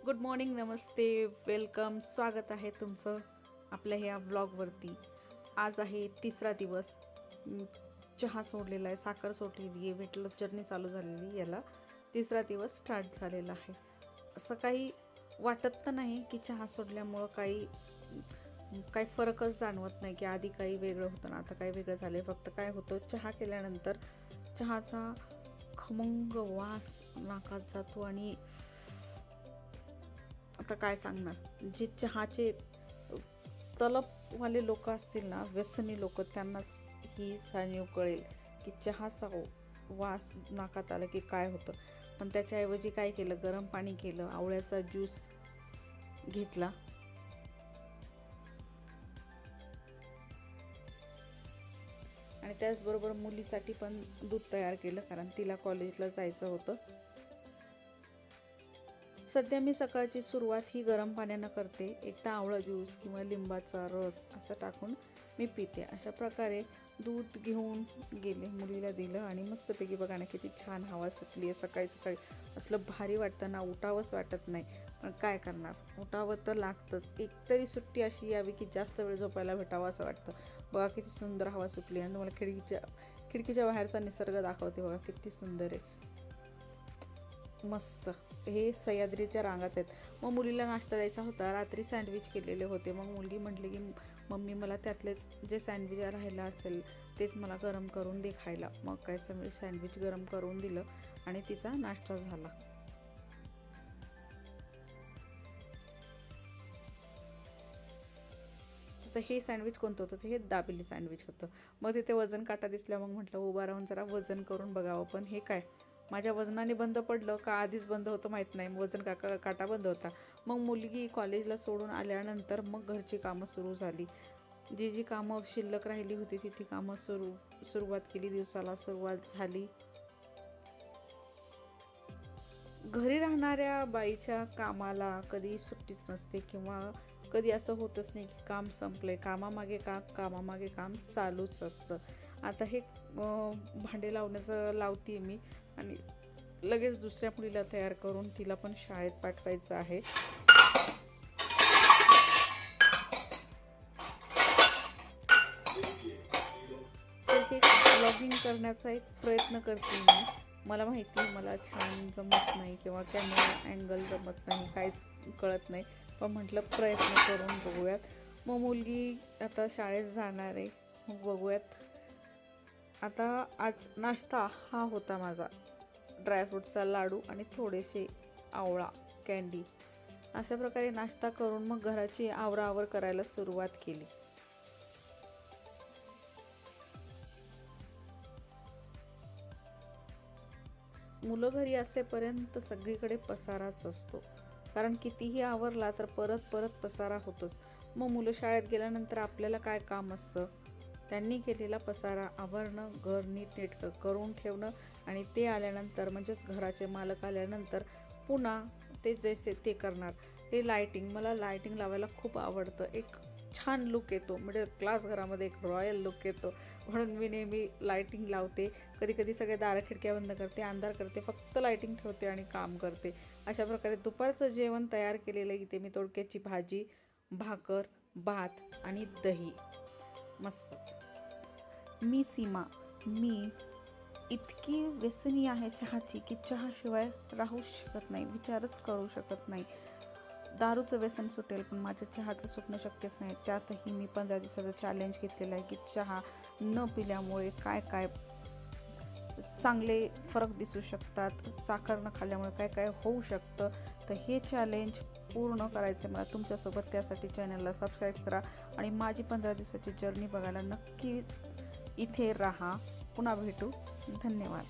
Good morning, नमस्ते, welcome, स्वागत आहे तुमचं आपल्या ह्या ब्लॉगवरती। आज आहे तिसरा दिवस। चहा सोडलेला आहे, साखर सोडलेली आहे, वेट लॉस जर्नी चालू झालेली, याला तिसरा दिवस स्टार्ट झालेला आहे। असं काही वाटत तर नाही की चहा सोडल्यामुळं काही फरकच जाणवत नाही की आधी काही वेगळं होतं ना आता काही वेगळं झालं। फक्त काय होतं, चहा केल्यानंतर चहाचा खमंग वास नाकात जातो आणि आता काय सांगणार, जे चहाचे तलबवाले लोक असतील ना, व्यसनी लोक, त्यांनाच ही जाणीव कळेल की चहाचा वास नाकात आला की काय होतं। पण त्याच्याऐवजी काय केलं, गरम पाणी केलं, आवळ्याचा ज्यूस घेतला आणि त्याचबरोबर मुलीसाठी पण दूध तयार केलं, कारण तिला कॉलेजला जायचं होतं। सध्या मी सकाळची सुरुवात ही गरम पाण्यानं करते। एकदा आवळा ज्यूस किंवा लिंबाचा रस असं टाकून मी पिते। अशा प्रकारे दूध घेऊन गेले, मुलीला दिलं आणि मस्तपैकी बघा ना किती छान हवा सुटली आहे। सकाळी सकाळी असलं भारी वाटतं ना, उठावंच वाटत नाही, पण काय करणार, उठावं तर लागतंच। एकतरी सुट्टी अशी यावी की जास्त वेळ झोपायला भेटावं असं वाटतं। बघा किती सुंदर हवा सुटली आणि तुम्हाला खिडकीच्या बाहेरचा निसर्ग दाखवते, बघा किती सुंदर आहे, मस्त। हे सह्याद्रीच्या रांगाच आहेत। मग मुलीला नाश्ता द्यायचा होता, रात्री सँडविच केलेले होते। मग मुलगी म्हटली की मम्मी मला त्यातलेच जे सँडविच राहिलं असेल तेच मला गरम करून दे खायला। मग काय सँडविच गरम करून दिलं आणि तिचा नाश्ता झाला। तर हे सँडविच कोणतं होतं, हे दाबेली सँडविच होतं। मग तिथे वजन काटा दिसल्या, मग म्हटलं उभा राहून जरा वजन करून बघावं, पण हे काय माझ्या वजनाने बंद पडलं का आधीच बंद होतं माहीत नाही, वजन काटा बंद होता। मग मुलगी कॉलेजला सोडून आल्यानंतर मग घरची कामं सुरू झाली। जी कामं शिल्लक राहिली होती ती कामं सुरुवात केली, दिवसाला सुरुवात झाली। घरी राहणाऱ्या बाईच्या कामाला कधी सुट्टीच नसते किंवा कधी असं होतच नाही की काम संपलंय, कामामागे काम चालूच असतं। आता हे भांडे लावण्याचं लावते मी आणि लगेच दुसऱ्या मुलीला तयार करून तिला पण शाळेत पाठवायचं आहे। तर हे ब्लॉगिंग करण्याचा एक प्रयत्न करते मी। मला माहिती आहे मला छान जमत नाही किंवा कॅमेरा अँगल जमत नाही, काहीच कळत नाही, पण म्हटलं प्रयत्न करून बघूयात। मग मुलगी आता शाळेत जाणार आहे, मग बघूयात। आता आज नाश्ता हा होता माझा, ड्रायफ्रूटचा लाडू आणि थोडेसे आवळा कँडी। अशा प्रकारे नाश्ता करून मग घराची आवराआवर करायला सुरुवात केली। मुलं घरी असेपर्यंत सगळीकडे पसाराच असतो, कारण कितीही आवरला तर परत पसारा होतोच। मग मुलं शाळेत गेल्यानंतर आपल्याला काय काम असतं, त्यांनी केलेला पसारा आवरणं, घर नीटनेटकं करून ठेवणं आणि ते आल्यानंतर म्हणजेच घराचे मालक आल्यानंतर पुन्हा ते जैसे ते करणार। ते लायटिंग, मला लायटिंग लावायला खूप आवडतं, एक छान लुक येतो, मिडल क्लास घरामध्ये एक रॉयल लुक येतो, म्हणून मी नेहमी लायटिंग लावते। कधी कधी सगळे दारं खिडक्या बंद करते, अंधार करते, फक्त लायटिंग ठेवते आणि काम करते। अशा प्रकारे दुपारचं जेवण तयार केलेलं इथे मी दोडक्याची भाजी, भाकर, भात आणि दही, मस्तच। मी सीमा, मी इतकी व्यसनी आहे चहाची की चहाशिवाय राहू शकत नाही, विचारच करू शकत नाही। दारूचं व्यसन सुटेल पण माझ्या चहाचं सुटणं शक्यच नाही। त्यातही मी 15 दिवसाचं चॅलेंज घेतलेलं आहे की चहा न पिल्यामुळे काय काय चांगले फरक दिसू शकतात, साखर न खाल्ल्यामुळे काय काय होऊ शकतं। तर हे चॅलेंज पूर्ण करायचं मला तुमच्यासोबत, त्यासाठी चॅनलला सबस्क्राईब करा आणि माझी 15 दिवसाची जर्नी बघायला नक्की इथे राहा। पुन्हा भेटू, धन्यवाद।